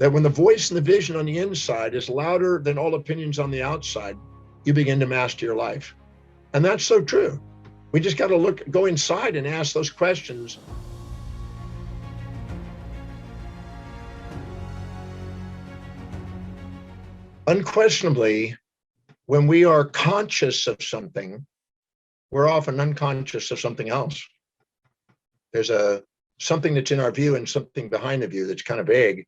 that when the voice and the vision on the inside is louder than all opinions on the outside, you begin to master your life. And that's so true. We just got to go inside and ask those questions. Unquestionably, when we are conscious of something, we're often unconscious of something else. There's something that's in our view and something behind the view that's kind of vague.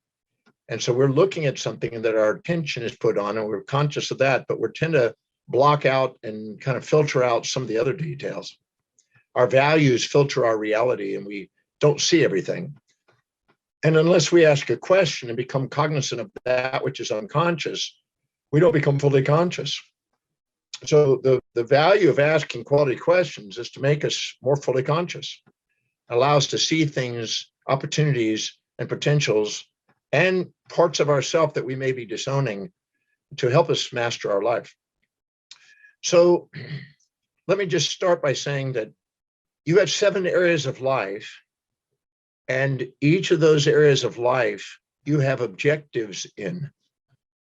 And so we're looking at something that our attention is put on, and we're conscious of that, but we tend to block out and kind of filter out some of the other details. Our values filter our reality, and we don't see everything. And unless we ask a question and become cognizant of that which is unconscious, we don't become fully conscious. So the value of asking quality questions is to make us more fully conscious, allow us to see things, opportunities, and potentials, and parts of ourself that we may be disowning, to help us master our life. So let me just start by saying that you have 7 areas of life, and each of those areas of life you have objectives in.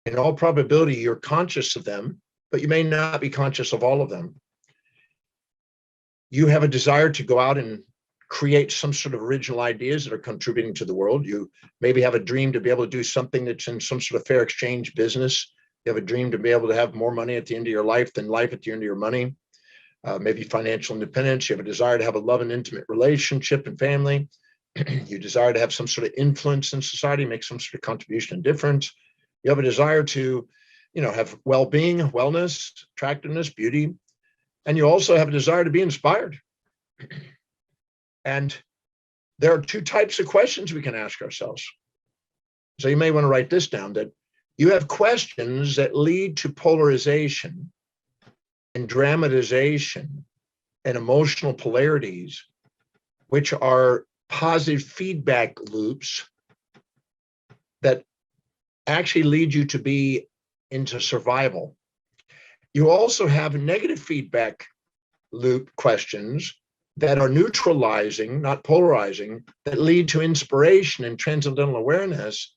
In all probability, you're conscious of them, but you may not be conscious of all of them. You have a desire to go out and create some sort of original ideas that are contributing to the world. You maybe have a dream to be able to do something that's in some sort of fair exchange business. You have a dream to be able to have more money at the end of your life than life at the end of your money. Maybe financial independence. You have a desire to have a love and intimate relationship and family. You desire to have some sort of influence in society, make some sort of contribution and difference. You have a desire to, have well-being, wellness, attractiveness, beauty. And you also have a desire to be inspired. And there are 2 types of questions we can ask ourselves. So you may want to write this down, that you have questions that lead to polarization and dramatization and emotional polarities, which are positive feedback loops that actually lead you to be into survival. You also have negative feedback loop questions that are neutralizing, not polarizing, that lead to inspiration and transcendental awareness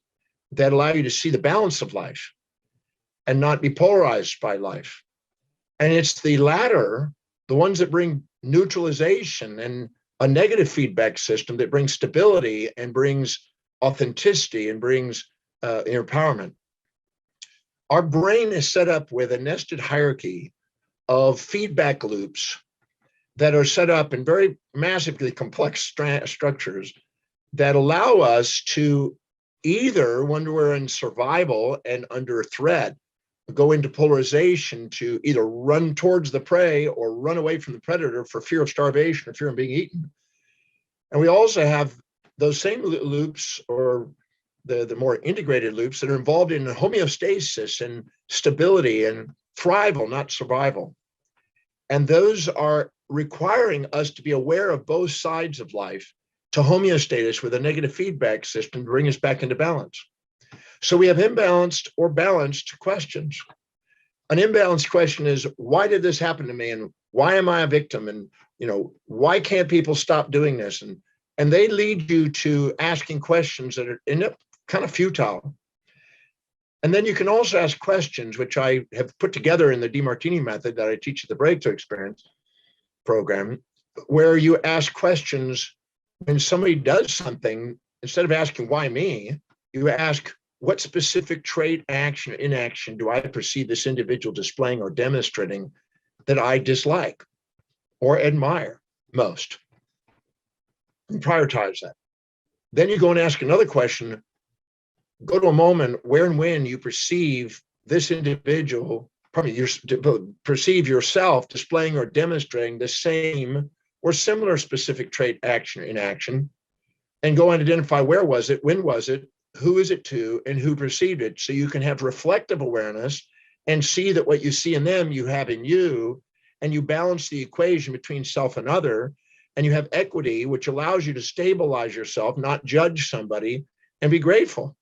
that allow you to see the balance of life and not be polarized by life. And it's the latter, the ones that bring neutralization and a negative feedback system, that brings stability and brings authenticity and brings empowerment. Our brain is set up with a nested hierarchy of feedback loops that are set up in very massively complex structures that allow us to either, when we're in survival and under threat, go into polarization to either run towards the prey or run away from the predator for fear of starvation or fear of being eaten. And we also have those same loops, or the more integrated loops, that are involved in homeostasis and stability and thrival, not survival. And those are requiring us to be aware of both sides of life, to homeostasis with a negative feedback system to bring us back into balance. So we have imbalanced or balanced questions. An imbalanced question is, why did this happen to me? And why am I a victim? And, why can't people stop doing this? And they lead you to asking questions that end up kind of futile. And then you can also ask questions, which I have put together in the Demartini method that I teach at the Breakthrough Experience program, where you ask questions when somebody does something. Instead of asking, why me? You ask, what specific trait, action, or inaction do I perceive this individual displaying or demonstrating that I dislike or admire most? And prioritize that. Then you go and ask another question. Go to a moment where and when you perceive this individual, perceive yourself displaying or demonstrating the same or similar specific trait, action, or inaction, and go and identify where was it, when was it, who is it to, and who perceived it, so you can have reflective awareness and see that what you see in them, you have in you, and you balance the equation between self and other, and you have equity, which allows you to stabilize yourself, not judge somebody, and be grateful.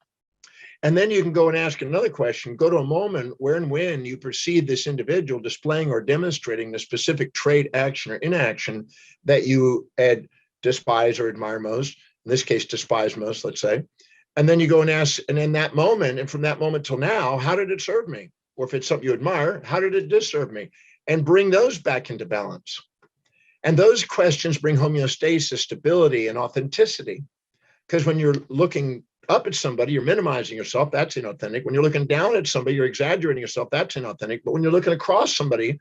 And then you can go and ask another question. Go to a moment where and when you perceive this individual displaying or demonstrating the specific trait, action, or inaction that you despise or admire most, in this case, despise most, let's say, And then you go and ask, and in that moment, and from that moment till now, how did it serve me? Or if it's something you admire, how did it disserve me? And bring those back into balance. And those questions bring homeostasis, stability, and authenticity. Because when you're looking up at somebody, you're minimizing yourself. That's inauthentic. When you're looking down at somebody, you're exaggerating yourself. That's inauthentic. But when you're looking across somebody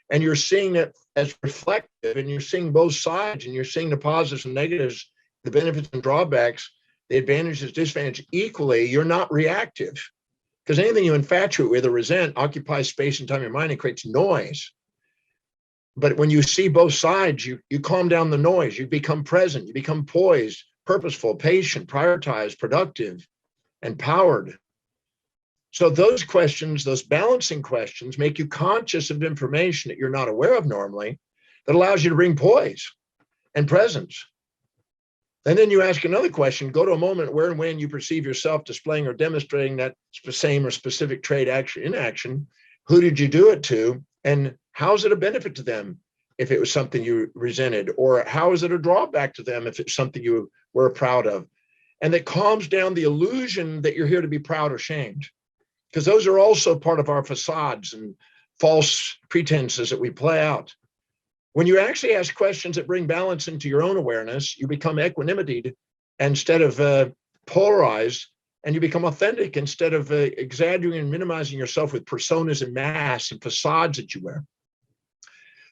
and you're seeing it as reflective, and you're seeing both sides, and you're seeing the positives and negatives, the benefits and drawbacks, the advantages, disadvantages equally, you're not reactive. Because anything you infatuate with or resent occupies space and time in your mind and creates noise. But when you see both sides, you calm down the noise, you become present, you become poised, purposeful, patient, prioritized, productive, empowered. So those questions, those balancing questions, make you conscious of information that you're not aware of normally, that allows you to bring poise and presence. And then you ask another question, go to a moment where and when you perceive yourself displaying or demonstrating that same or specific trait, action, inaction. Who did you do it to? And how is it a benefit to them if it was something you resented? Or how is it a drawback to them if it's something you were proud of? And that calms down the illusion that you're here to be proud or shamed. Because those are also part of our facades and false pretenses that we play out. When you actually ask questions that bring balance into your own awareness, you become equanimity instead of polarized, and you become authentic instead of exaggerating and minimizing yourself with personas and masks and facades that you wear.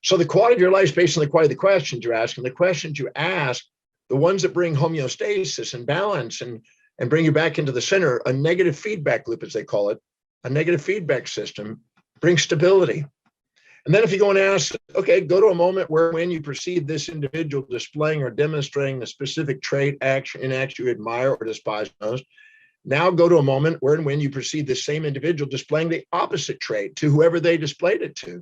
So the quality of your life is based on the quality of the questions you ask, and the questions you ask, the ones that bring homeostasis and balance and bring you back into the center, a negative feedback loop, as they call it, a negative feedback system, brings stability. And then if you go and ask, okay, go to a moment where when you perceive this individual displaying or demonstrating the specific trait, action, inaction you admire or despise most, now go to a moment where and when you perceive the same individual displaying the opposite trait to whoever they displayed it to.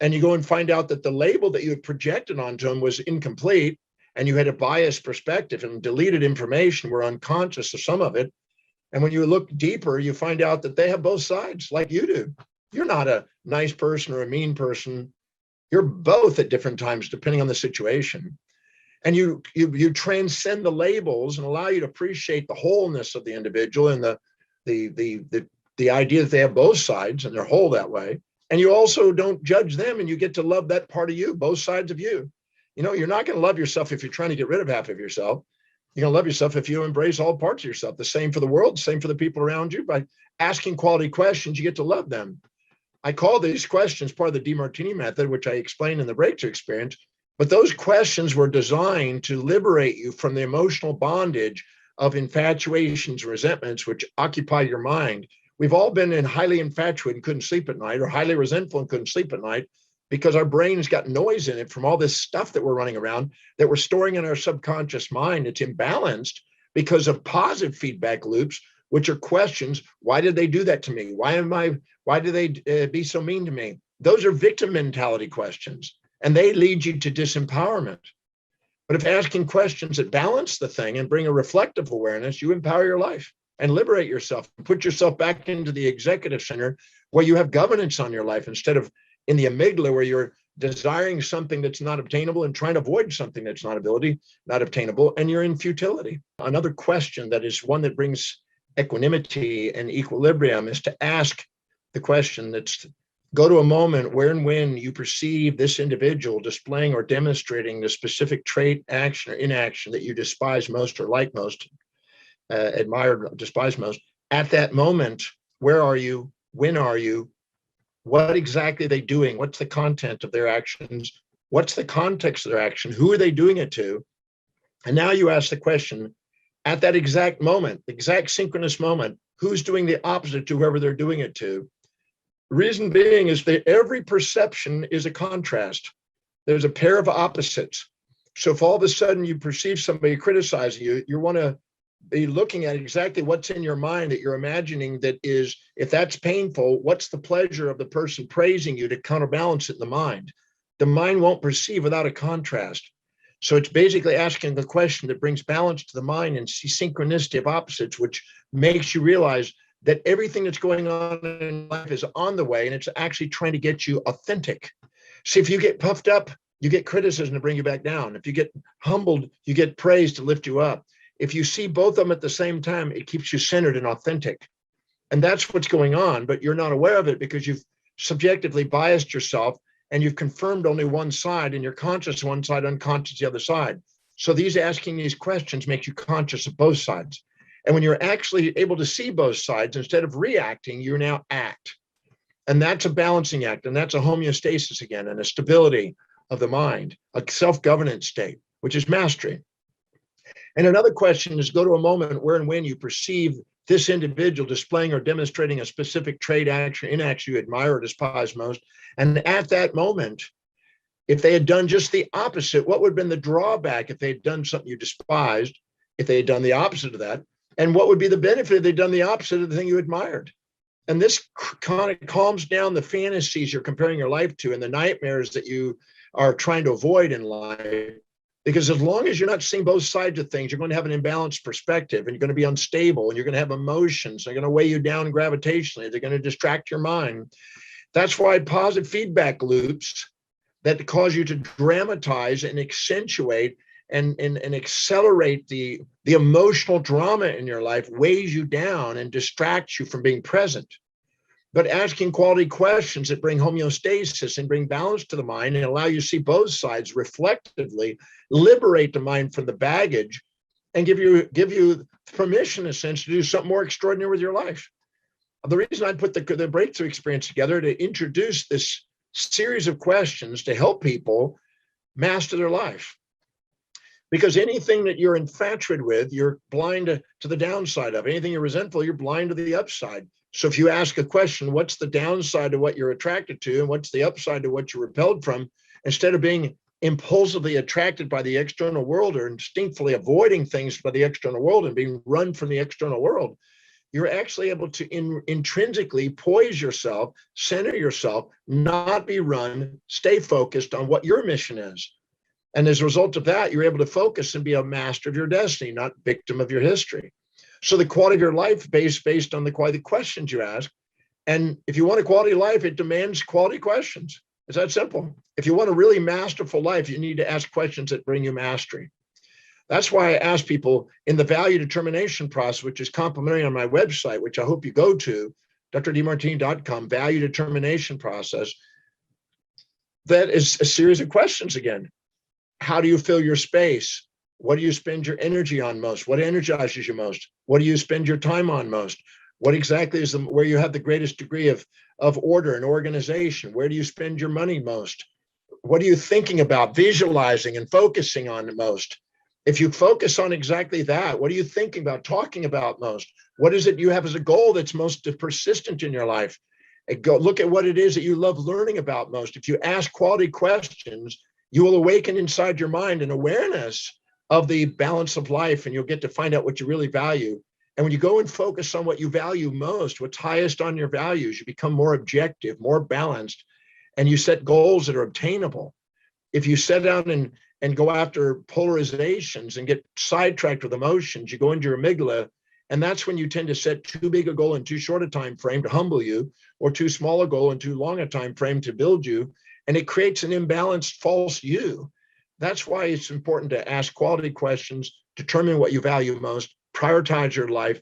And you go and find out that the label that you had projected onto them was incomplete, and you had a biased perspective and deleted information, were unconscious of some of it. And when you look deeper, you find out that they have both sides like you do. You're not a nice person or a mean person. You're both at different times, depending on the situation. And you transcend the labels and allow you to appreciate the wholeness of the individual and the idea that they have both sides and they're whole that way. And you also don't judge them, and you get to love that part of you, both sides of you. You know, you're not going to love yourself if you're trying to get rid of half of yourself. You're going to love yourself if you embrace all parts of yourself. The same for the world, the same for the people around you. By asking quality questions, you get to love them. I call these questions part of the Demartini method, which I explained in the breakthrough experience. But those questions were designed to liberate you from the emotional bondage of infatuations, resentments, which occupy your mind. We've all been highly infatuated and couldn't sleep at night, or highly resentful and couldn't sleep at night, because our brain's got noise in it from all this stuff that we're running around that we're storing in our subconscious mind. It's imbalanced because of positive feedback loops, which are questions. Why did they do that to me? Why do they be so mean to me? Those are victim mentality questions, and they lead you to disempowerment. But if asking questions that balance the thing and bring a reflective awareness, you empower your life and liberate yourself and put yourself back into the executive center where you have governance on your life, instead of in the amygdala where you're desiring something that's not obtainable and trying to avoid something that's not obtainable, and you're in futility. Another question that is one that brings equanimity and equilibrium is to ask the question that's, go to a moment where and when you perceive this individual displaying or demonstrating the specific trait, action, or inaction that you despise most or like most, admire, despise most. At that moment, where are you? When are you? What exactly are they doing? What's the content of their actions? What's the context of their action? Who are they doing it to? And now you ask the question, at that exact moment, the exact synchronous moment, who's doing the opposite to whoever they're doing it to? Reason being is that every perception is a contrast. There's a pair of opposites. So if all of a sudden you perceive somebody criticizing you, you want to be looking at exactly what's in your mind that you're imagining that is, if that's painful, what's the pleasure of the person praising you to counterbalance it in the mind? The mind won't perceive without a contrast. So it's basically asking the question that brings balance to the mind and see synchronicity of opposites, which makes you realize that everything that's going on in life is on the way, and it's actually trying to get you authentic. See, if you get puffed up, you get criticism to bring you back down. If you get humbled, you get praise to lift you up. If you see both of them at the same time, it keeps you centered and authentic. And that's what's going on, but you're not aware of it because you've subjectively biased yourself and you've confirmed only one side, and you're conscious one side, unconscious the other side. So asking these questions makes you conscious of both sides. And when you're actually able to see both sides, instead of reacting, you now act. And that's a balancing act. And that's a homeostasis again, and a stability of the mind, a self-governance state, which is mastery. And another question is, go to a moment where and when you perceive this individual displaying or demonstrating a specific trait, action, inaction you admire or despise most. And at that moment, if they had done just the opposite, what would have been the drawback if they had done something you despised, if they had done the opposite of that? And what would be the benefit if they'd done the opposite of the thing you admired? And this kind of calms down the fantasies you're comparing your life to and the nightmares that you are trying to avoid in life. Because as long as you're not seeing both sides of things, you're going to have an imbalanced perspective, and you're going to be unstable, and you're going to have emotions. They're going to weigh you down gravitationally. They're going to distract your mind. That's why positive feedback loops that cause you to dramatize and accentuate and accelerate the emotional drama in your life weighs you down and distracts you from being present. But asking quality questions that bring homeostasis and bring balance to the mind and allow you to see both sides reflectively, liberate the mind from the baggage, and give you permission, in a sense, to do something more extraordinary with your life. The reason I put the breakthrough experience together to introduce this series of questions to help people master their life. Because anything that you're infatuated with, you're blind to the downside of. Anything you're resentful, you're blind to the upside. So if you ask a question, what's the downside to what you're attracted to and what's the upside to what you're repelled from, instead of being impulsively attracted by the external world or instinctively avoiding things by the external world and being run from the external world, you're actually able to intrinsically poise yourself, center yourself, not be run, stay focused on what your mission is. And as a result of that, you're able to focus and be a master of your destiny, not victim of your history. So the quality of your life based on the quality of the questions you ask. And if you want a quality life, it demands quality questions. It's that simple. If you want a really masterful life, you need to ask questions that bring you mastery. That's why I ask people in the value determination process, which is complimentary on my website, which I hope you go to, drdemartini.com, value determination process. That is a series of questions again. How do you fill your space? What do you spend your energy on most? What energizes you most? What do you spend your time on most? What exactly is where you have the greatest degree of order and organization? Where do you spend your money most? What are you thinking about, visualizing and focusing on the most? If you focus on exactly that, what are you thinking about, talking about most? What is it you have as a goal that's most persistent in your life? And go look at what it is that you love learning about most. If you ask quality questions, you will awaken inside your mind an awareness of the balance of life, and you'll get to find out what you really value. And when you go and focus on what you value most, what's highest on your values, you become more objective, more balanced, and you set goals that are obtainable. If you set down and go after polarizations and get sidetracked with emotions, you go into your amygdala, and that's when you tend to set too big a goal in too short a time frame to humble you, or too small a goal in too long a time frame to build you, and it creates an imbalanced false you. That's why it's important to ask quality questions, determine what you value most, prioritize your life,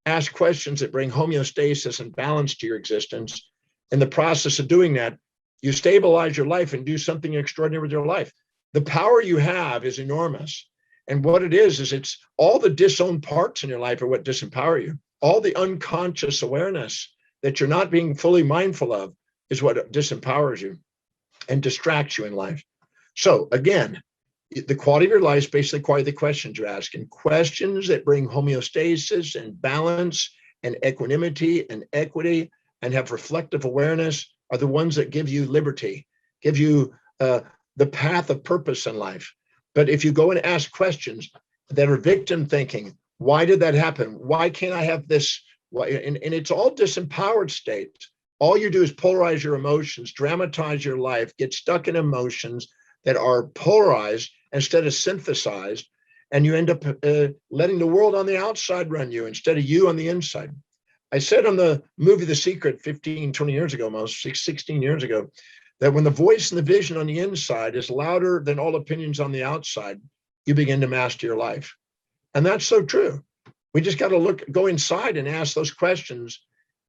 ask questions that bring homeostasis and balance to your existence. In the process of doing that, you stabilize your life and do something extraordinary with your life. The power you have is enormous. And what it is it's all the disowned parts in your life are what disempower you. All the unconscious awareness that you're not being fully mindful of is what disempowers you and distracts you in life. So again, the quality of your life is basically quality of the questions you ask, and questions that bring homeostasis and balance and equanimity and equity and have reflective awareness are the ones that give you liberty, give you the path of purpose in life. But if you go and ask questions that are victim thinking, why did that happen? Why can't I have this? And it's all disempowered states. All you do is polarize your emotions, dramatize your life, get stuck in emotions that are polarized instead of synthesized, and you end up letting the world on the outside run you instead of you on the inside. I said on the movie The Secret 15, 20 years ago, almost 16 years ago, that when the voice and the vision on the inside is louder than all opinions on the outside, you begin to master your life. And that's so true. We just got to go inside and ask those questions.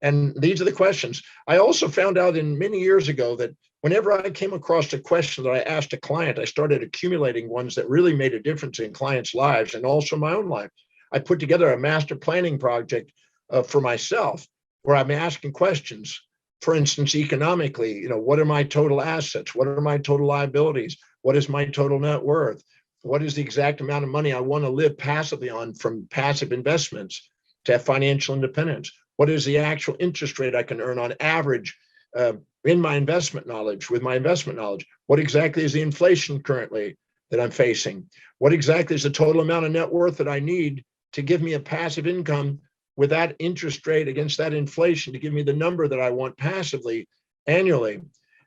And these are the questions. I also found out many years ago that whenever I came across a question that I asked a client, I started accumulating ones that really made a difference in clients' lives and also my own life. I put together a master planning project for myself where I'm asking questions. For instance, economically, what are my total assets? What are my total liabilities? What is my total net worth? What is the exact amount of money I want to live passively on from passive investments to have financial independence? What is the actual interest rate I can earn on average in my investment knowledge, with my investment knowledge? What exactly is the inflation currently that I'm facing? What exactly is the total amount of net worth that I need to give me a passive income with that interest rate against that inflation to give me the number that I want passively annually?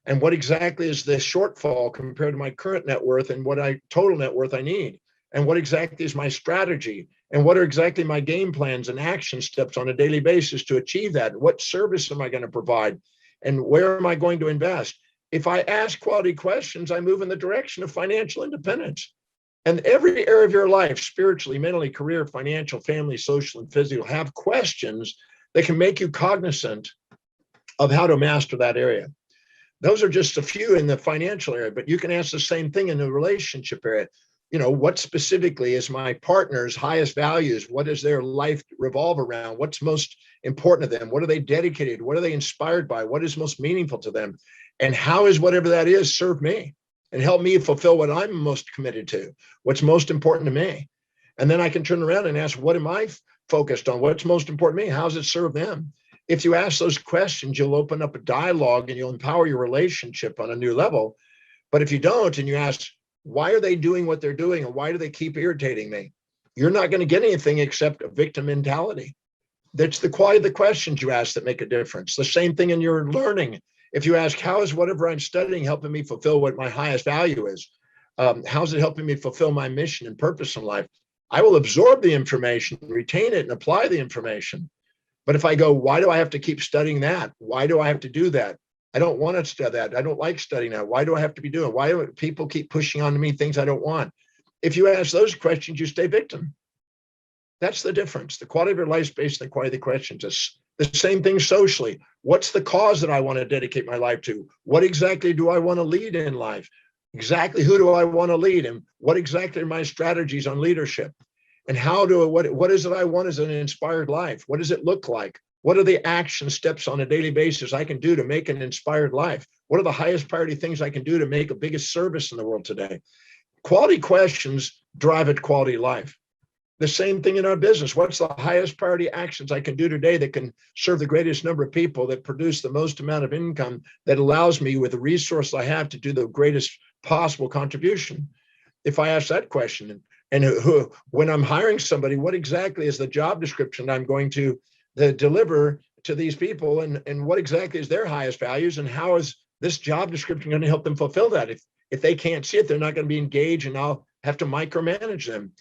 And what exactly is the shortfall compared to my current net worth and what total net worth I need? And what exactly is my strategy? And what are exactly my game plans and action steps on a daily basis to achieve that? What service am I going to provide? And where am I going to invest? If I ask quality questions, I move in the direction of financial independence. And every area of your life, spiritually, mentally, career, financial, family, social, and physical, have questions that can make you cognizant of how to master that area. Those are just a few in the financial area, but you can ask the same thing in the relationship area. What specifically is my partner's highest values? What does their life revolve around? What's most important to them? What are they dedicated? What are they inspired by? What is most meaningful to them? And how is whatever that is serve me and help me fulfill what I'm most committed to? What's most important to me? And then I can turn around and ask, what am I focused on? What's most important to me? How does it serve them? If you ask those questions, you'll open up a dialogue and you'll empower your relationship on a new level. But if you don't, and you ask, why are they doing what they're doing? And why do they keep irritating me? You're not going to get anything except a victim mentality. That's the quality of the questions you ask that make a difference. The same thing in your learning. If you ask, how is whatever I'm studying helping me fulfill what my highest value is? How is it helping me fulfill my mission and purpose in life? I will absorb the information, retain it, and apply the information. But if I go, why do I have to keep studying that? Why do I have to do that? I don't want to study that. I don't like studying that. Why do I have to be doing it? Why do people keep pushing on me things I don't want? If you ask those questions, you stay victim. That's the difference. The quality of your life is based on the quality of the questions. It's the same thing socially. What's the cause that I want to dedicate my life to? What exactly do I want to lead in life? Exactly who do I want to lead? And what exactly are my strategies on leadership? And what is it I want as an inspired life? What does it look like? What are the action steps on a daily basis I can do to make an inspired life? What are the highest priority things I can do to make a biggest service in the world today? Quality questions drive a quality life. The same thing in our business. What's the highest priority actions I can do today that can serve the greatest number of people, that produce the most amount of income, that allows me with the resource I have to do the greatest possible contribution? If I ask that question, and when I'm hiring somebody, what exactly is the job description I'm going to deliver to these people, and what exactly is their highest values, and how is this job description going to help them fulfill that? If they can't see it, they're not going to be engaged, and I'll have to micromanage them.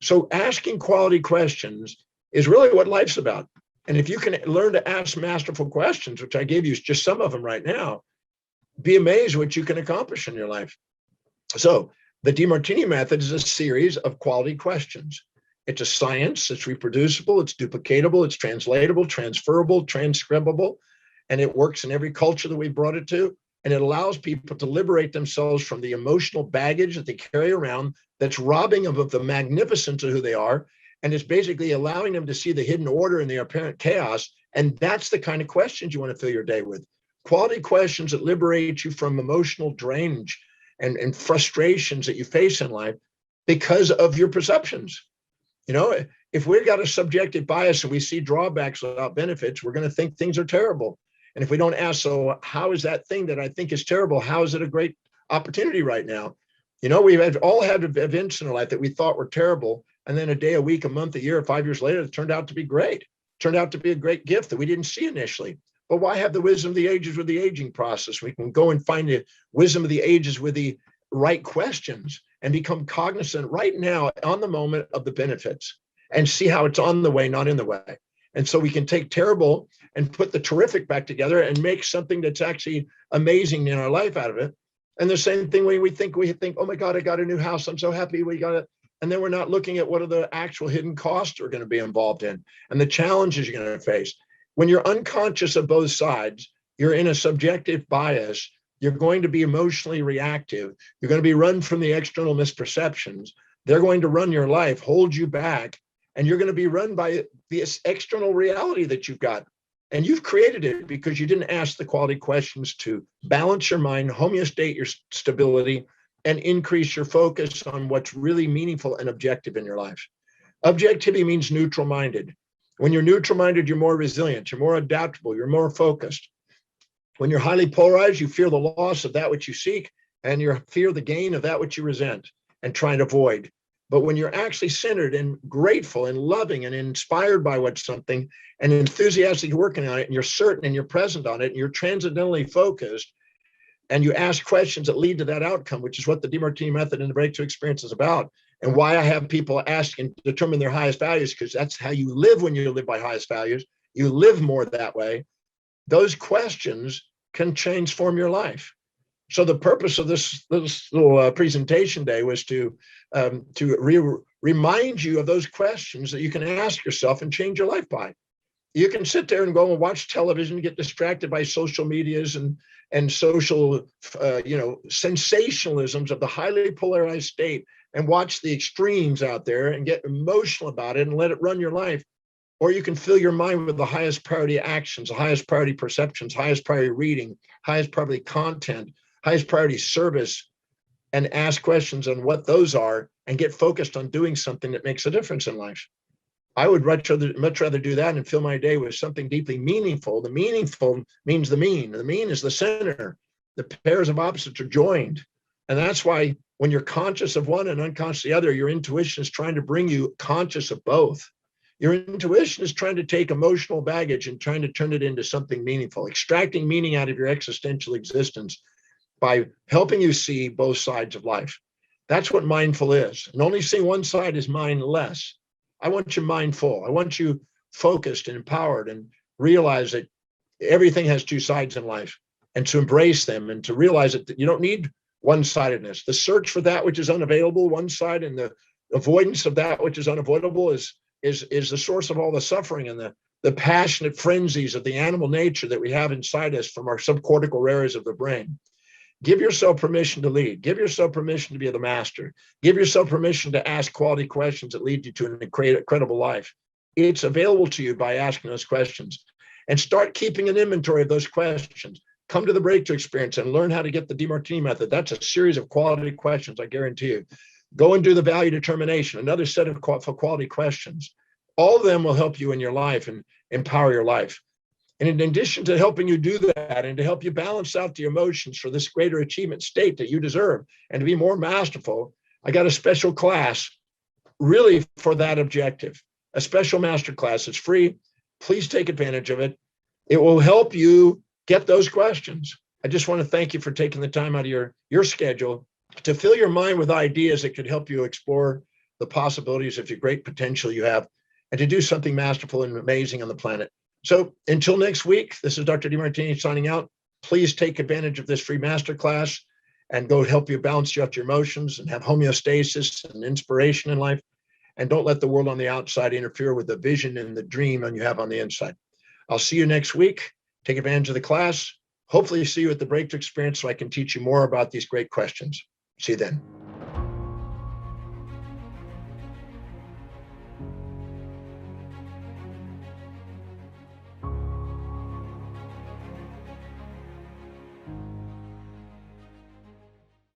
So asking quality questions is really what life's about. And if you can learn to ask masterful questions, which I gave you just some of them right now, be amazed what you can accomplish in your life. So the Demartini method is a series of quality questions. It's a science, it's reproducible, it's duplicatable, it's translatable, transferable, transcribable, and it works in every culture that we brought it to. And it allows people to liberate themselves from the emotional baggage that they carry around that's robbing them of the magnificence of who they are. And it's basically allowing them to see the hidden order in the apparent chaos. And that's the kind of questions you want to fill your day with. Quality questions that liberate you from emotional drainage and frustrations that you face in life because of your perceptions. If we've got a subjective bias and we see drawbacks without benefits, we're going to think things are terrible. And if we don't ask, so how is that thing that I think is terrible? How is it a great opportunity right now? We've all had events in our life that we thought were terrible. And then a day, a week, a month, a year, 5 years later, it turned out to be great. Turned out to be a great gift that we didn't see initially. But why have the wisdom of the ages with the aging process? We can go and find the wisdom of the ages with the right questions and become cognizant right now on the moment of the benefits and see how it's on the way, not in the way. And so we can take terrible and put the terrific back together and make something that's actually amazing in our life out of it. And the same thing when we think, oh my God, I got a new house. I'm so happy we got it. And then we're not looking at what are the actual hidden costs we're going to be involved in and the challenges you're going to face. When you're unconscious of both sides, you're in a subjective bias. You're going to be emotionally reactive. You're going to be run from the external misperceptions. They're going to run your life, hold you back, and you're going to be run by this external reality that you've got. And you've created it because you didn't ask the quality questions to balance your mind, homeostate your stability, and increase your focus on what's really meaningful and objective in your life. Objectivity means neutral minded. When you're neutral minded, you're more resilient, you're more adaptable, you're more focused. When you're highly polarized, you fear the loss of that which you seek, and you fear the gain of that which you resent and try to avoid. But when you're actually centered and grateful and loving and inspired by what's something and enthusiastically working on it, and you're certain and you're present on it, and you're transcendentally focused, and you ask questions that lead to that outcome, which is what the Demartini method and the breakthrough experience is about, and why I have people ask and determine their highest values, because that's how you live when you live by highest values. You live more that way. Those questions can transform your life. So the purpose of this little presentation day was to remind you of those questions that you can ask yourself and change your life by. You can sit there and go and watch television, get distracted by social medias and social, sensationalisms of the highly polarized state, and watch the extremes out there and get emotional about it and let it run your life. Or you can fill your mind with the highest priority actions, the highest priority perceptions, highest priority reading, highest priority content, highest priority service, and ask questions on what those are and get focused on doing something that makes a difference in life. I would much rather do that and fill my day with something deeply meaningful. The meaningful means the mean. The mean is the center. The pairs of opposites are joined. And that's why when you're conscious of one and unconscious of the other, your intuition is trying to bring you conscious of both. Your intuition is trying to take emotional baggage and trying to turn it into something meaningful, extracting meaning out of your existential existence by helping you see both sides of life. That's what mindful is. And only seeing one side is mindless. I want you mindful. I want you focused and empowered, and realize that everything has two sides in life, and to embrace them, and to realize that you don't need one-sidedness. The search for that which is unavailable, one side, and the avoidance of that which is unavoidable is the source of all the suffering and the passionate frenzies of the animal nature that we have inside us from our subcortical areas of the brain. Give yourself permission to lead. Give yourself permission to be the master. Give yourself permission to ask quality questions that lead you to an incredible life. It's available to you by asking those questions. And start keeping an inventory of those questions. Come to the breakthrough experience and learn how to get the Demartini method. That's a series of quality questions, I guarantee you. Go and do the value determination, another set of quality questions. All of them will help you in your life and empower your life. And in addition to helping you do that and to help you balance out the emotions for this greater achievement state that you deserve and to be more masterful, I got a special class really for that objective, a special masterclass. It's free. Please take advantage of it. It will help you get those questions. I just want to thank you for taking the time out of your schedule to fill your mind with ideas that could help you explore the possibilities of your great potential you have and to do something masterful and amazing on the planet. So until next week, this is Dr. Demartini signing out. Please take advantage of this free masterclass and go help you balance out your emotions and have homeostasis and inspiration in life. And don't let the world on the outside interfere with the vision and the dream you have on the inside. I'll see you next week. Take advantage of the class. Hopefully see you at the breakthrough experience so I can teach you more about these great questions. See you then.